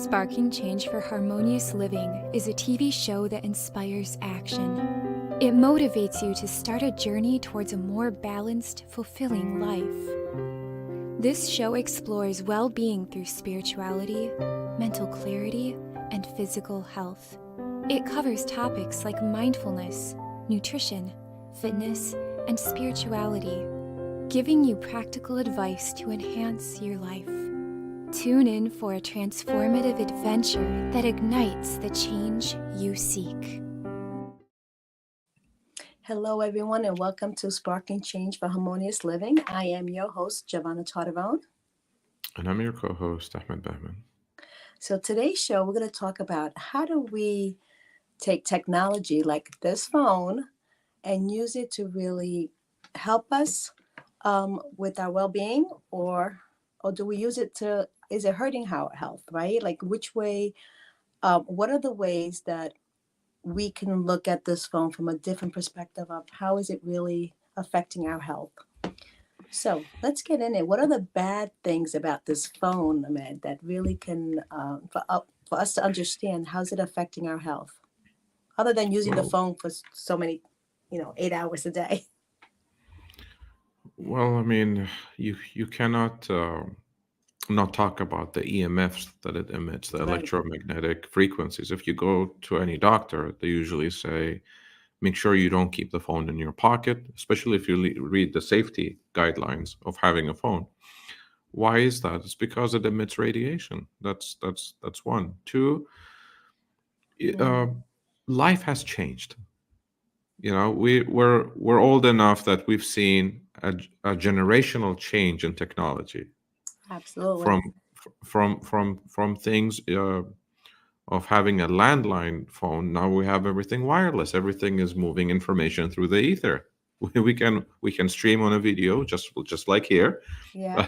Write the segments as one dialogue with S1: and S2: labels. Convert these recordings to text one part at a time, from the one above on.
S1: Sparking Change for Harmonious Living is a TV show that inspires action. It motivates you to start a journey towards a more balanced, fulfilling life. This show explores well-being through spirituality, mental clarity, and physical health. It covers topics like mindfulness, nutrition, fitness, and spirituality, giving you practical advice to enhance your life. Tune in for a transformative adventure that ignites the change you seek.
S2: Hello, everyone, and welcome to Sparking Change for Harmonious Living. I am your host, Giovanna Tardarone.
S3: And I'm your co-host, Ahmed Bahman.
S2: So today's show, we're going to talk about how do we take technology like this phone and use it to really help us with our well-being, or do we use it to, is it hurting our health, right? Like which way, what are the ways that we can look at this phone from a different perspective of how is it really affecting our health? So let's get in it. What are the bad things about this phone, Ahmed, that really can, for us to understand, how's it affecting our health? Other than using the phone for so many, 8 hours a day.
S3: Well, I mean, you cannot not talk about the EMFs that it emits, the
S2: Right.
S3: electromagnetic frequencies. If you go to any doctor, they usually say, make sure you don't keep the phone in your pocket, especially if you read the safety guidelines of having a phone. Why is that? It's because it emits radiation. That's one. Two, life has changed. We're old enough that we've seen a generational change in technology
S2: Absolutely.
S3: from things of having a landline phone. Now we have everything wireless. Everything is moving information through the ether. We can stream on a video just like here.
S2: Yeah.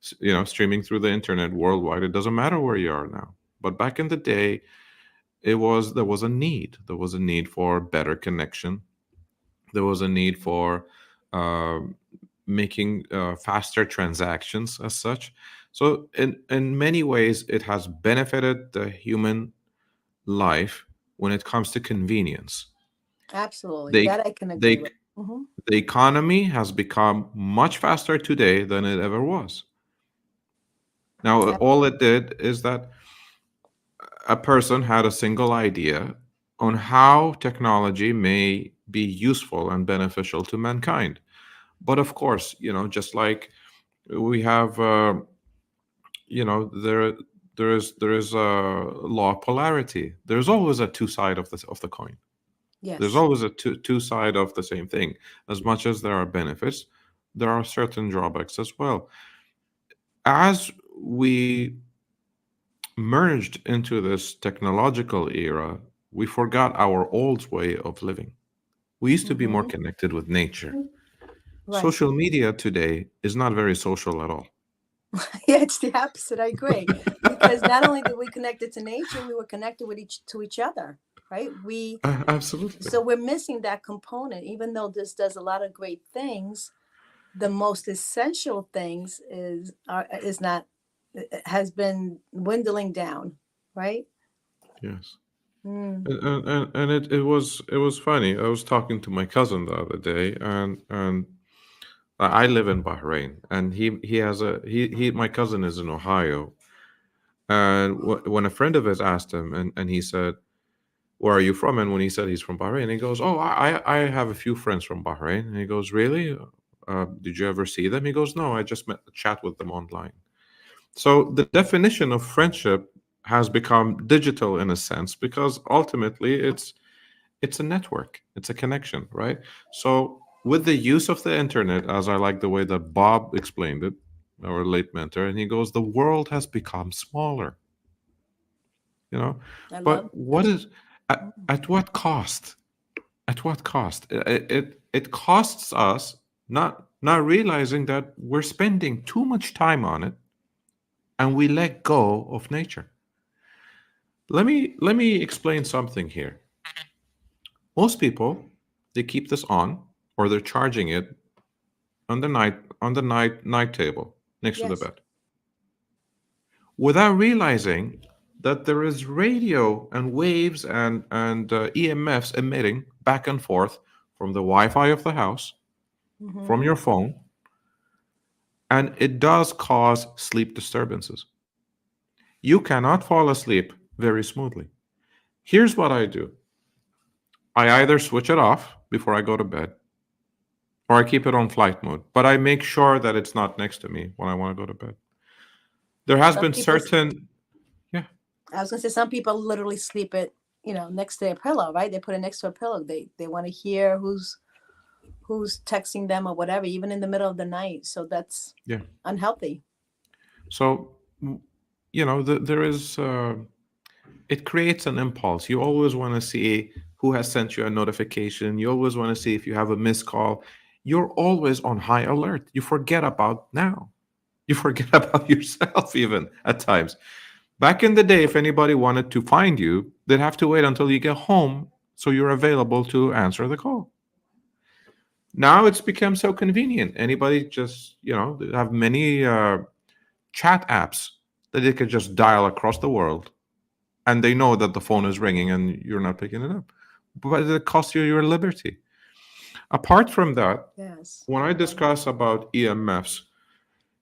S3: Streaming through the internet worldwide. It doesn't matter where you are now. But back in the day, there was a need. There was a need for better connection. There was a need for making faster transactions as such. So in many ways, it has benefited the human life when it comes to convenience.
S2: Absolutely. That I can agree with. Mm-hmm.
S3: The economy has become much faster today than it ever was. Now, all it did is that a person had a single idea on how technology may be useful and beneficial to mankind. But of course, just like we have, there is a law of polarity. There's always a two side of the coin.
S2: Yes.
S3: There's always a two side of the same thing. As much as there are benefits, there are certain drawbacks as well. As we merged into this technological era, we forgot our old way of living. We used to be more connected with nature.
S2: Right.
S3: Social media today is not very social at all.
S2: Yeah, it's the opposite. I agree. Because not only did we connect it to nature, we were connected to each other, right?
S3: Absolutely.
S2: So we're missing that component. Even though this does a lot of great things, the most essential things has been dwindling down, right?
S3: Yes. And it was funny. I was talking to my cousin the other day, and I live in Bahrain, and he has my cousin is in Ohio, and when a friend of his asked him, and he said, "Where are you from?" And when he said he's from Bahrain, he goes, "Oh, I have a few friends from Bahrain." And he goes, "Really? Did you ever see them?" He goes, "No, I just chat with them online." So the definition of friendship has become digital in a sense, because ultimately it's a network, it's a connection, right? So with the use of the internet, as I like the way that Bob explained it, our late mentor, and he goes, the world has become smaller, but what is at what cost? At what cost? It costs us not realizing that we're spending too much time on it, and we let go of nature. Let me explain something here. Most people, they keep this on, or they're charging it on the night table next to the
S2: Yes.
S3: bed, without realizing that there is radio and waves and EMFs emitting back and forth from the Wi-Fi of the house,
S2: Mm-hmm.
S3: from your phone, and it does cause sleep disturbances. You cannot fall asleep very smoothly. Here's what I do. I either switch it off before I go to bed or I keep it on flight mode, but I make sure that it's not next to me when I want to go to bed. There has
S2: Some
S3: been
S2: people,
S3: certain, yeah,
S2: I was gonna say, some people literally sleep it, next to their pillow, right? They put it next to a pillow. They want to hear who's texting them or whatever, even in the middle of the night. So that's
S3: yeah.
S2: unhealthy.
S3: So, there is, it creates an impulse. You always want to see who has sent you a notification. You always want to see if you have a missed call. You're always on high alert. You forget about now. You forget about yourself, even at times. Back in the day, if anybody wanted to find you, they'd have to wait until you get home so you're available to answer the call. Now it's become so convenient. Anybody just, they have many chat apps that they could just dial across the world and they know that the phone is ringing and you're not picking it up. But it costs you your liberty. Apart from that,
S2: Yes.
S3: when I discuss about EMFs,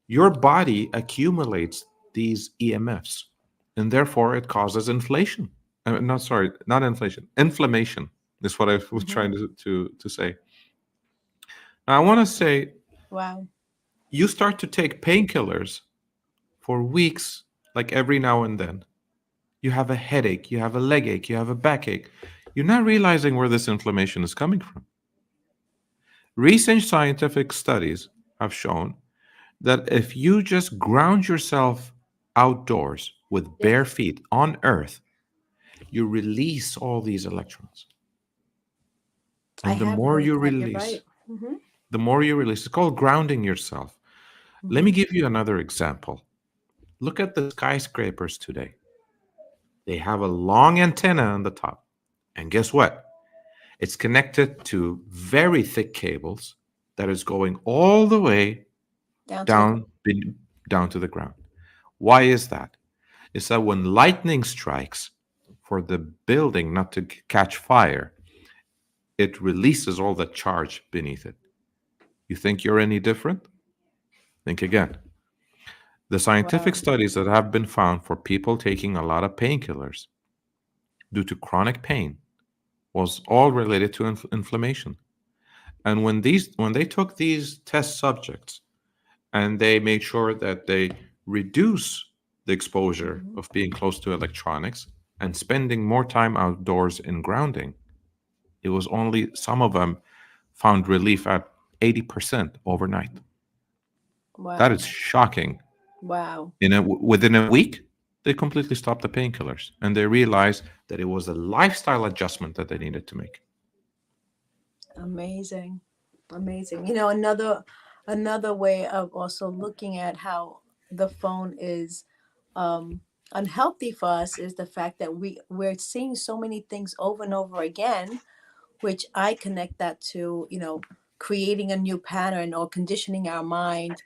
S3: your body accumulates these EMFs and therefore it causes inflation. Not sorry, not inflation, inflammation is what I was
S2: Mm-hmm.
S3: trying to say. Now, I want to say
S2: Wow.
S3: you start to take painkillers for weeks, like every now and then. You have a headache, you have a leg ache, you have a backache. You're not realizing where this inflammation is coming from. Recent scientific studies have shown that if you just ground yourself outdoors with
S2: Yep.
S3: bare feet on earth, you release all these electrons.
S2: I
S3: And the
S2: have
S3: more
S2: heard
S3: you
S2: that. You're
S3: release,
S2: right. Mm-hmm.
S3: the more you release. It's called grounding yourself. Let
S2: Mm-hmm.
S3: me give you another example. Look at the skyscrapers today. They have a long antenna on the top. And guess what? It's connected to very thick cables that is going all the way
S2: Down to the ground.
S3: down down to the ground. Why is that? It's that when lightning strikes, for the building not to catch fire, it releases all the charge beneath it. You think you're any different? Think again. The scientific
S2: Wow.
S3: studies that have been found for people taking a lot of painkillers due to chronic pain was all related to inflammation. And when they took these test subjects and they made sure that they reduce the exposure
S2: Mm-hmm.
S3: of being close to electronics and spending more time outdoors in grounding, it was only some of them found relief at 80% overnight. That is
S2: Wow.
S3: shocking.
S2: Wow.
S3: Within a week, they completely stopped the painkillers and they realized that it was a lifestyle adjustment that they needed to make.
S2: Amazing. Amazing. Another way of also looking at how the phone is um, unhealthy for us is the fact that we're seeing so many things over and over again, which I connect that to, creating a new pattern or conditioning our mind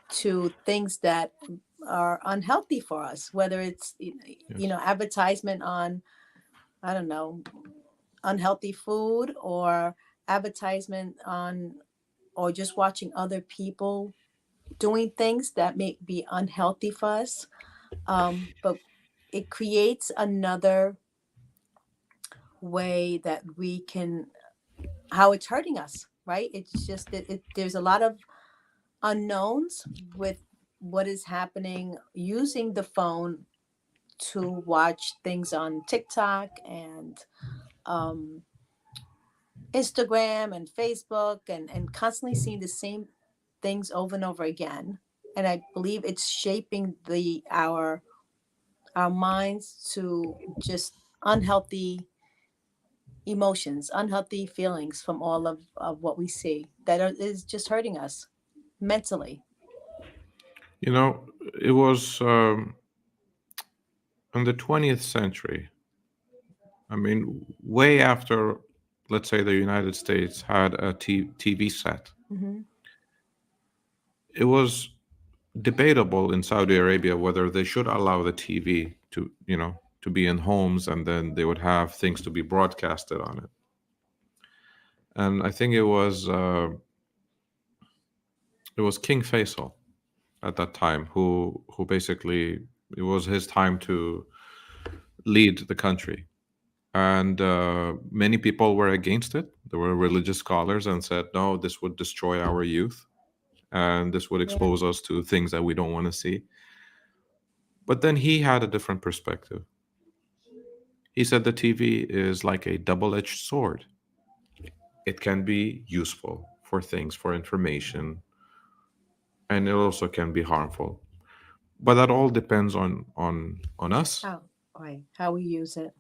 S2: to things that are unhealthy for us, whether it's
S3: Yes.
S2: advertisement on, I don't know, unhealthy food, or advertisement on, or just watching other people doing things that may be unhealthy for us. But it creates another way that we can, how it's hurting us, right? It's just there's a lot of unknowns with what is happening using the phone to watch things on TikTok and um, Instagram and Facebook, and constantly seeing the same things over and over again. And I believe it's shaping our minds to just unhealthy emotions, unhealthy feelings from all of what we see is just hurting us mentally.
S3: You know, it was in the 20th century. I mean, way after, let's say, the United States had a TV set,
S2: Mm-hmm.
S3: it was debatable in Saudi Arabia whether they should allow the TV to, to be in homes, and then they would have things to be broadcasted on it. And I think it was King Faisal at that time who basically, it was his time to lead the country. And many people were against it. There were religious scholars and said, no, this would destroy our youth, and this would
S2: Yeah.
S3: expose us to things that we don't want to see. But then he had a different perspective. He said the TV is like a double edged sword. It can be useful for things, for information, and it also can be harmful. But that all depends on us,
S2: How? Right. How we use it.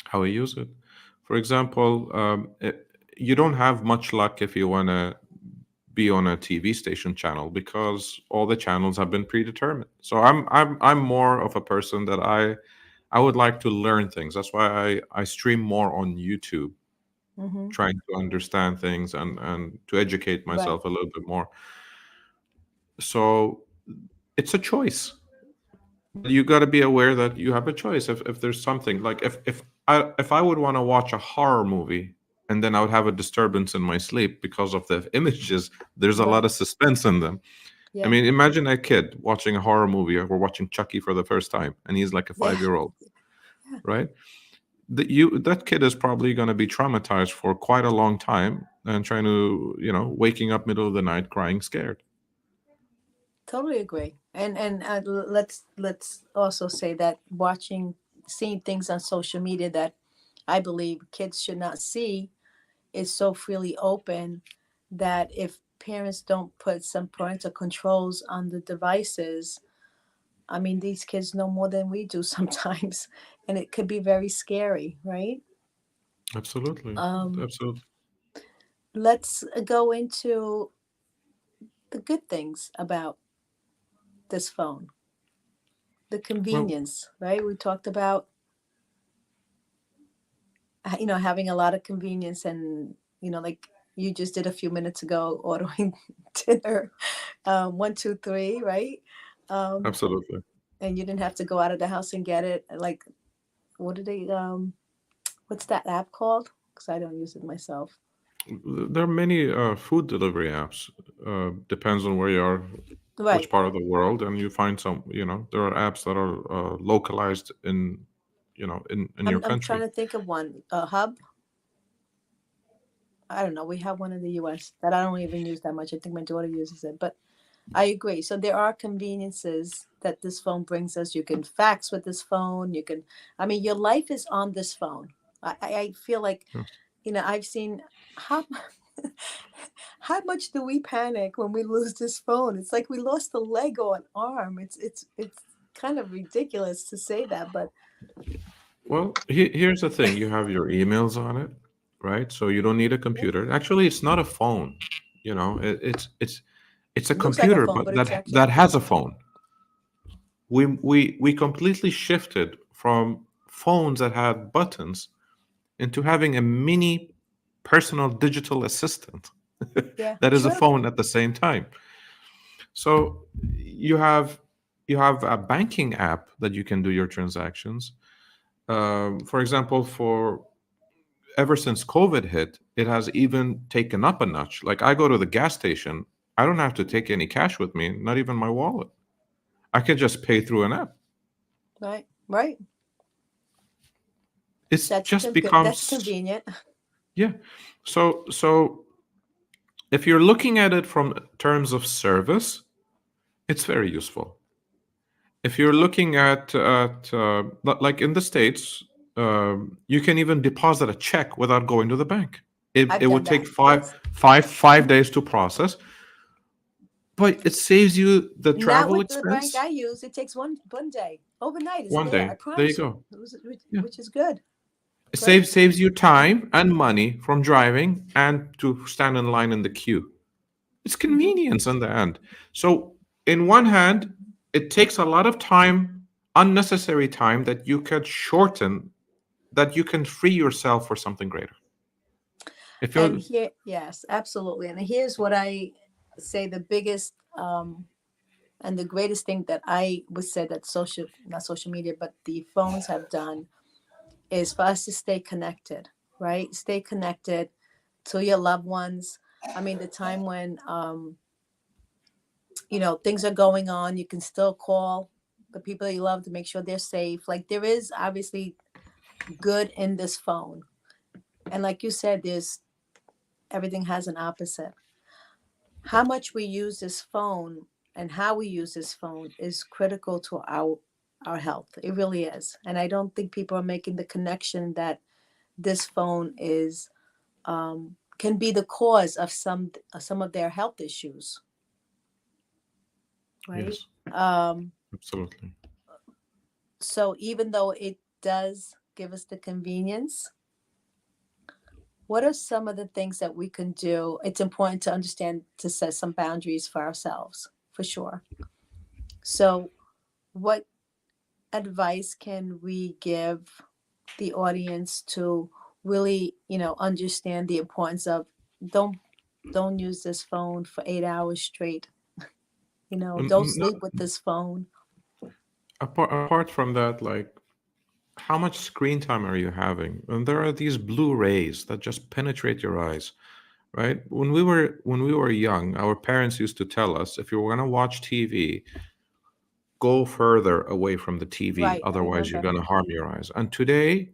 S3: how we use it. For example, you don't have much luck if you want to be on a TV station channel, because all the channels have been predetermined. So I'm more of a person that I would like to learn things. That's why I stream more on YouTube,
S2: Mm-hmm.
S3: trying to understand things and to educate
S2: Right.
S3: myself a little bit more. So it's a choice. But you got to be aware that you have a choice. If there's something like, if I would want to watch a horror movie, and then I would have a disturbance in my sleep because of the images, there's a lot
S2: Right.
S3: of suspense in them. I
S2: Yeah.
S3: mean, imagine a kid watching a horror movie, or we're watching Chucky for the first time, and he's like a
S2: Yeah.
S3: 5-year old,
S2: Yeah.
S3: right? That kid is probably going to be traumatized for quite a long time, and trying to, waking up middle of the night crying scared.
S2: Totally agree. And let's also say that seeing things on social media that I believe kids should not see is so freely open that if parents don't put some parental controls on the devices, I mean, these kids know more than we do sometimes, and it could be very scary, right?
S3: Absolutely,
S2: Um,
S3: absolutely.
S2: let's go into the good things about this phone, the
S3: Well,
S2: convenience, right? We talked about, having a lot of convenience, and, like you just did a few minutes ago, ordering dinner, 1, 2, 3, right? Um,
S3: absolutely.
S2: and you didn't have to go out of the house and get it. Like, what did they, what's that app called? Because I don't use it myself.
S3: There are many food delivery apps. Depends on where you are, which
S2: Right.
S3: part of the world, and you find some. There are apps that are localized in your
S2: I'm trying
S3: country.
S2: to think of one. Hub. I don't know. We have one in the U.S. that I don't even use that much. I think my daughter uses it, but I agree. So there are conveniences that this phone brings us. You can fax with this phone. I mean, your life is on this phone. I feel like,
S3: Yes.
S2: I've seen how how much do we panic when we lose this phone? It's like we lost a leg or an arm. It's kind of ridiculous to say that, but
S3: Well, here's the thing: you have your emails on it, right? So you don't need a
S2: yeah,
S3: computer. Actually, it's not a phone. It's a
S2: it looks like a
S3: computer,
S2: phone,
S3: but
S2: but it's actually
S3: that
S2: a
S3: has a
S2: phone.
S3: phone. We completely shifted from phones that had buttons into having a mini personal digital assistant
S2: Yeah,
S3: that is a
S2: true.
S3: phone at the same time. So you have a banking app that you can do your transactions. For example, for ever since COVID hit, it has even taken up a notch. Like, I go to the gas station, I don't have to take any cash with me, not even my wallet. I can just pay through an app.
S2: Right, right.
S3: It's just
S2: That's
S3: becomes,
S2: convenient.
S3: yeah. So if you're looking at it from terms of service, it's very useful. If you're
S2: Yeah,
S3: looking like in the States, you can even deposit a check without going to the bank. It
S2: I've
S3: would
S2: done
S3: take
S2: that. Yes.
S3: five days to process, but it saves you the
S2: Not
S3: travel
S2: with the bank
S3: expense.
S2: I use. It takes one day. Overnight, it's
S3: One
S2: there. I
S3: day, there you
S2: promise you.
S3: go. Yeah,
S2: Which is good,
S3: it
S2: right?
S3: saves you time and money from driving and to stand in line in the queue. It's
S2: Hmm.
S3: convenience in the end. So, in one hand, it takes a lot of time, unnecessary time, that you could shorten, that you can free yourself for something greater. If
S2: And
S3: you're
S2: here, yes, absolutely. And here's what I say: the biggest And the greatest thing that I would say that social, not social media, but the phones have done is for us to stay connected, right? Stay connected to your loved ones. I mean, the time when, things are going on, you can still call the people that you love to make sure they're safe. Like, there is obviously good in this phone. And like you said, everything has an opposite. How much we use this phone and how we use this phone is critical to our health. It really is. And I don't think people are making the connection that this phone is can be the cause of some of their health issues, right?
S3: Yes,
S2: Um,
S3: absolutely.
S2: so even though it does give us the convenience, what are some of the things that we can do? It's important to understand to set some boundaries for ourselves, for sure. So, what advice can we give the audience to really, understand the importance of don't don't use this phone for 8 hours straight. Don't
S3: No,
S2: sleep with this phone.
S3: apart from that, like, how much screen time are you having? And there are these blue rays that just penetrate your eyes, right? When we were young, our parents used to tell us, if you're going to watch TV, go further away from the TV,
S2: Right, I
S3: otherwise you're
S2: remember.
S3: going to harm your eyes. And today,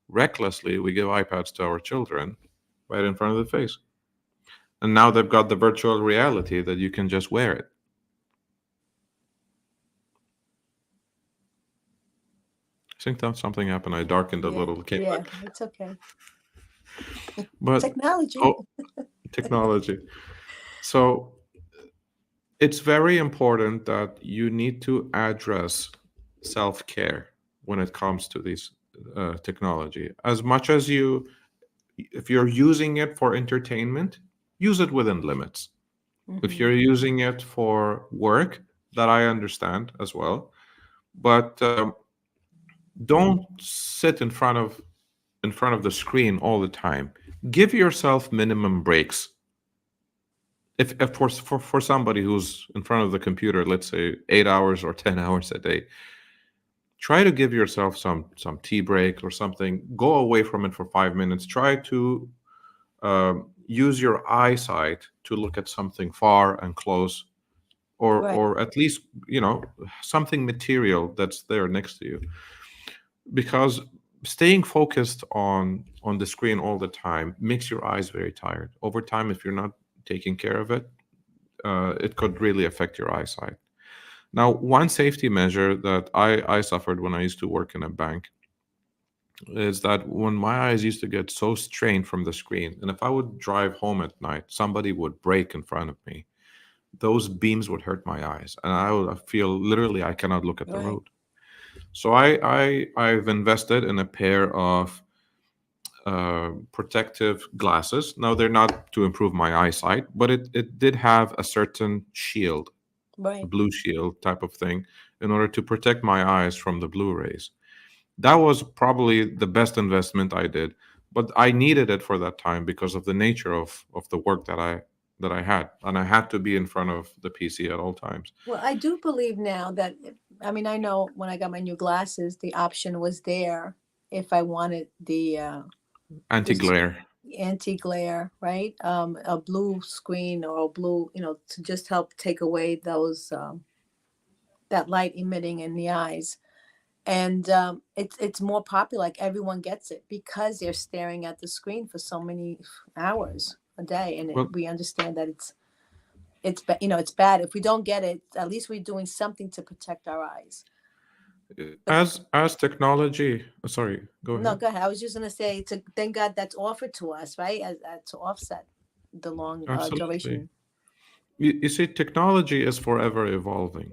S3: recklessly, we give iPads to our children right in front of the face. And now they've got the virtual reality that you can just wear it. I think that something happened. I darkened a
S2: Yeah,
S3: little camera.
S2: yeah, it's okay.
S3: But
S2: Technology.
S3: oh, technology. So it's very important that you need to address self-care when it comes to these technology. As much as if you're using it for entertainment, use it within limits. If
S2: Hmm.
S3: you're using it for work, that I understand as well, but don't sit in front of the screen all the time. Give yourself minimum breaks. If for somebody who's in front of the computer, let's say 8 hours or 10 hours a day, try to give yourself some tea break or something. Go away from it for 5 minutes. Try to use your eyesight to look at something far and close, or
S2: Right,
S3: or at least something material that's there next to you, because staying focused on the screen all the time makes your eyes very tired. Over time, if you're not taking care of it, it could really affect your eyesight. Now, one safety measure that I suffered when I used to work in a bank is that when my eyes used to get so strained from the screen, and if I would drive home at night, somebody would brake in front of me, those beams would hurt my eyes, and I would feel literally I cannot look at the
S2: right,
S3: road. So I've invested in a pair of protective glasses. Now they're not to improve my eyesight, but it did have a certain shield, a
S2: right.
S3: blue shield type of thing, in order to protect my eyes from the blue rays. That was probably the best investment I did, but I needed it for that time because of the nature of the work that I had, and I had to be in front of the PC at all times.
S2: Well, I do believe now that, I mean, I know when I got my new glasses, the option was there if I wanted this
S3: Anti-glare.
S2: anti-glare, right? A blue screen or a blue, to just help take away those that light emitting in the eyes. And it's more popular. Like, everyone gets it because they're staring at the screen for so many hours a day, and
S3: Well,
S2: we understand that it's bad. If we don't get it, at least we're doing something to protect our eyes. But
S3: as technology, sorry, go
S2: no,
S3: ahead.
S2: go ahead. I was just gonna say, to thank God that's offered to us, right, to offset the long
S3: Absolutely.
S2: duration.
S3: You see, technology is forever evolving.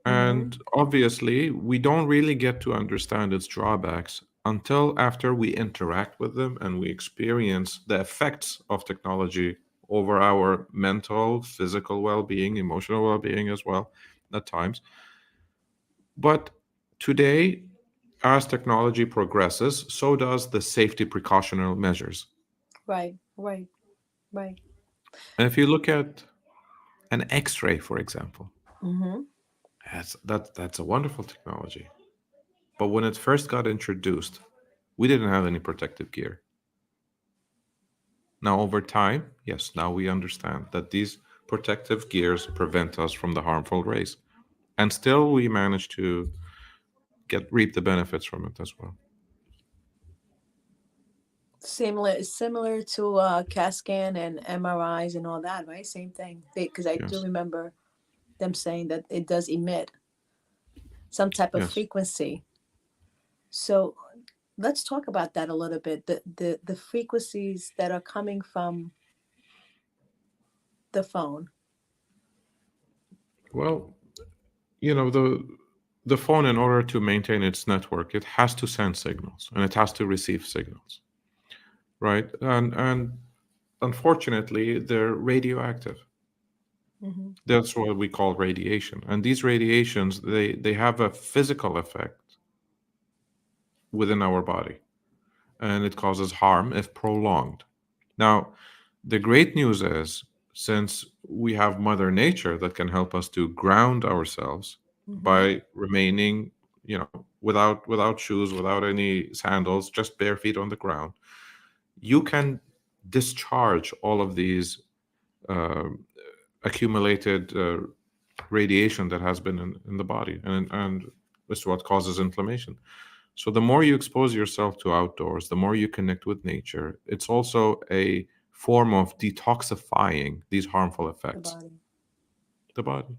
S2: Mm-hmm.
S3: And obviously, we don't really get to understand its drawbacks until after we interact with them and we experience the effects of technology over our mental, physical well being, emotional well being as well, at times. But today, as technology progresses, so does the safety precautionary measures.
S2: Right, right, right.
S3: And if you look at an x ray, for example,
S2: Mm-hmm.
S3: That's a wonderful technology. But when it first got introduced, we didn't have any protective gear. Now, over time, yes, now we understand that these protective gears prevent us from the harmful rays. And still, we manage to reap the benefits from it as well.
S2: Similar to CAT scan and MRIs and all that, right? Same thing. Because I do
S3: Yes,
S2: remember them saying that it does emit some type of
S3: yes.
S2: frequency. So let's talk about that a little bit. The frequencies that are coming from the phone.
S3: Well, the phone, in order to maintain its network, it has to send signals and it has to receive signals, right? And unfortunately, they're radioactive.
S2: Hmm.
S3: That's what we call radiation. And these radiations, they have a physical effect within our body, and it causes harm if prolonged. Now, the great news is, since we have Mother Nature that can help us to ground ourselves
S2: Hmm.
S3: by remaining, without shoes, without any sandals, just bare feet on the ground, you can discharge all of these uh, accumulated radiation that has been in the body, and it's what causes inflammation. So the more you expose yourself to outdoors, the more you connect with nature, it's also a form of detoxifying these harmful
S2: The
S3: effects.
S2: body.
S3: The body.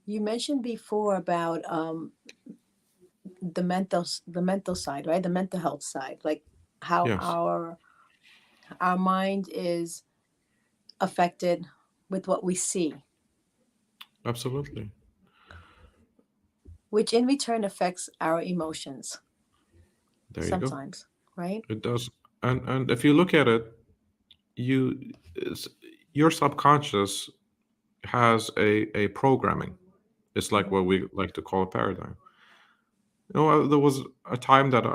S2: You mentioned before about the mental side, right? The mental health side, like how
S3: Yes,
S2: our mind is affected with what we see,
S3: absolutely.
S2: which in return affects our emotions
S3: There you go.
S2: sometimes, right?
S3: It does. And if you look at it, you it's, your subconscious has a programming. It's like
S2: Hmm.
S3: what we like to call a paradigm. There was a time that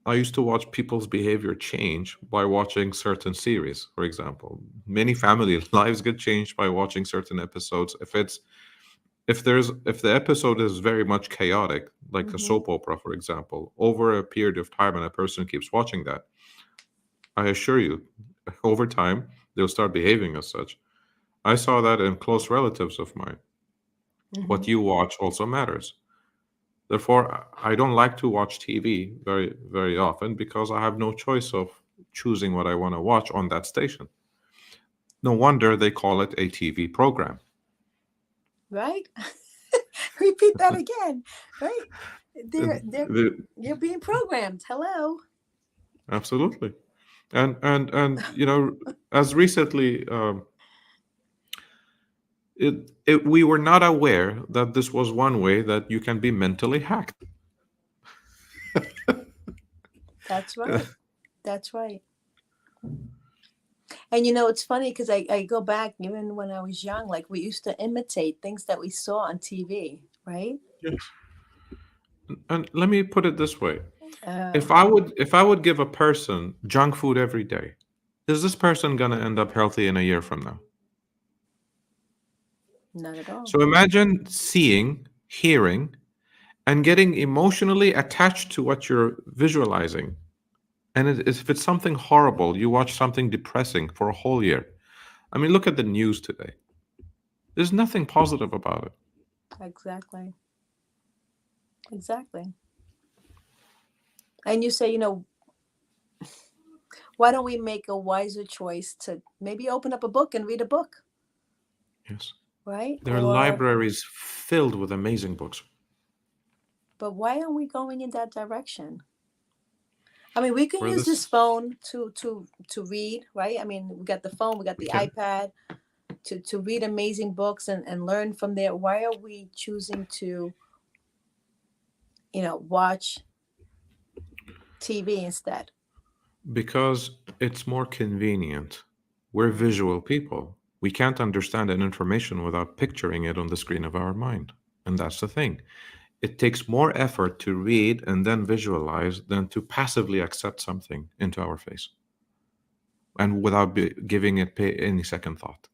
S3: I used to watch people's behavior change by watching certain series, for example. Many family lives get changed by watching certain episodes. If the episode is very much chaotic, like a
S2: Hmm.
S3: soap opera, for example, over a period of time and a person keeps watching that, I assure you, over time, they'll start behaving as such. I saw that in close relatives of mine.
S2: Hmm.
S3: What you watch also matters. Therefore, I don't like to watch TV very, very often because I have no choice of choosing what I want to watch on that station. No wonder they call it a TV program.
S2: Right. Repeat that again, right? they're
S3: And
S2: they're
S3: the-
S2: you're being programmed. Hello.
S3: Absolutely. And as recently, we were not aware that this was one way that you can be mentally hacked.
S2: That's right. That's right. And it's funny because I go back even when I was young, like we used to imitate things that we saw on TV, right?
S3: Yes. And let me put it this way:
S2: uh
S3: if I would give a person junk food every day, is this person gonna end up healthy in a year from now?
S2: Not at all.
S3: So imagine seeing, hearing, and getting emotionally attached to what you're visualizing. And if it's something horrible, you watch something depressing for a whole year. I mean, look at the news today. There's nothing positive about it.
S2: Exactly. Exactly. And you say, why don't we make a wiser choice to maybe open up a book and read a book,
S3: Yes.
S2: right?
S3: There are
S2: Or
S3: libraries filled with amazing books.
S2: but why aren't we going in that direction? I mean, we can
S3: Where
S2: use this
S3: this
S2: phone to read, right? I mean, we got the phone, we got
S3: we
S2: the
S3: can.
S2: iPad to read amazing books and learn from there. Why are we choosing to, watch TV instead?
S3: Because it's more convenient. We're
S2: Mm.
S3: visual people. We can't understand an information without picturing it on the screen of our mind. And that's the thing. It takes more effort to read and then visualize than to passively accept something into our face and without giving it any second thought.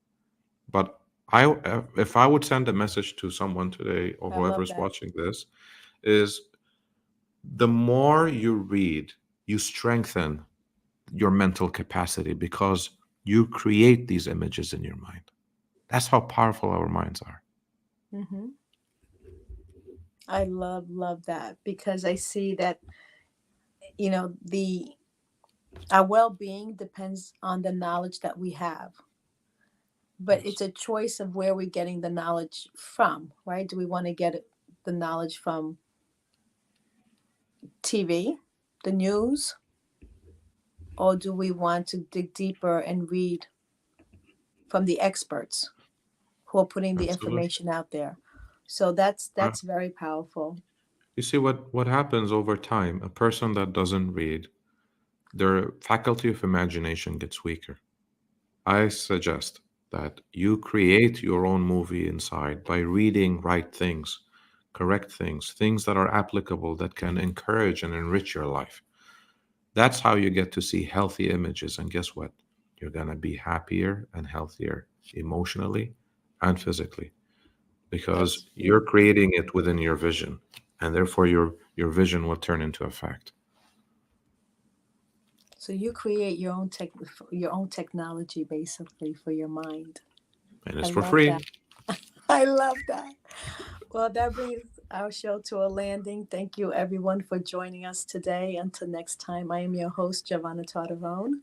S3: But If I would send a message to someone today or
S2: I love
S3: whoever's
S2: that.
S3: watching this, is the more you read, you strengthen your mental capacity because you create these images in your mind. That's how powerful our minds are.
S2: Hmm. I love that because I see that, the our well-being depends on the knowledge that we have, but
S3: Yes,
S2: it's a choice of where we're getting the knowledge from, right? Do we want to get the knowledge from TV, the news, or do we want to dig deeper and read from the experts who are putting the
S3: absolutely.
S2: information out there? So that's
S3: Uh,
S2: that's very powerful.
S3: you see what happens over time. A person that doesn't read, their faculty of imagination gets weaker. I suggest that you create your own movie inside by reading right things, correct things, things that are applicable that can encourage and enrich your life. That's how you get to see healthy images. And guess what? You're going to be happier and healthier emotionally and physically because
S2: That's
S3: you're
S2: true.
S3: creating it within your vision. And therefore, your vision will turn into a fact.
S2: So you create your own technology basically for your mind.
S3: And
S2: I
S3: it's for
S2: love
S3: free.
S2: that. I love that. Well, that brings our show to a landing. Thank you, everyone, for joining us today. Until next time, I am your host, Giovanna Tardarone.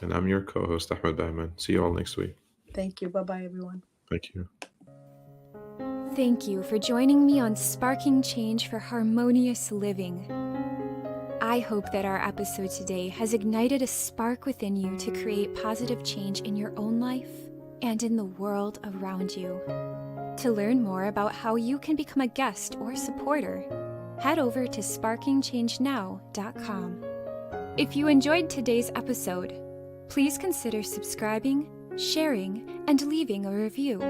S3: And I'm your co host, Ahmed Bahman. See you all next week.
S2: Thank you. Bye bye, everyone.
S3: Thank you.
S1: Thank you for joining me on Sparking Change for Harmonious Living. I hope that our episode today has ignited a spark within you to create positive change in your own life and in the world around you. To learn more about how you can become a guest or supporter, head over to sparkingchangenow.com. If you enjoyed today's episode, please consider subscribing, sharing, and leaving a review.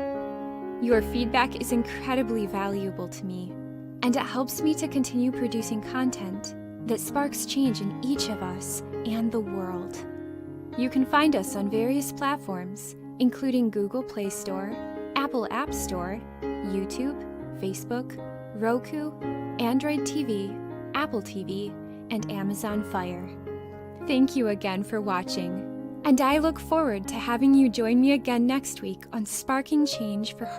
S1: Your feedback is incredibly valuable to me, and it helps me to continue producing content that sparks change in each of us and the world. You can find us on various platforms, including Google Play Store, Apple App Store, YouTube, Facebook, Roku, Android TV, Apple TV, and Amazon Fire. Thank you again for watching, and I look forward to having you join me again next week on Sparking Change for Harmony.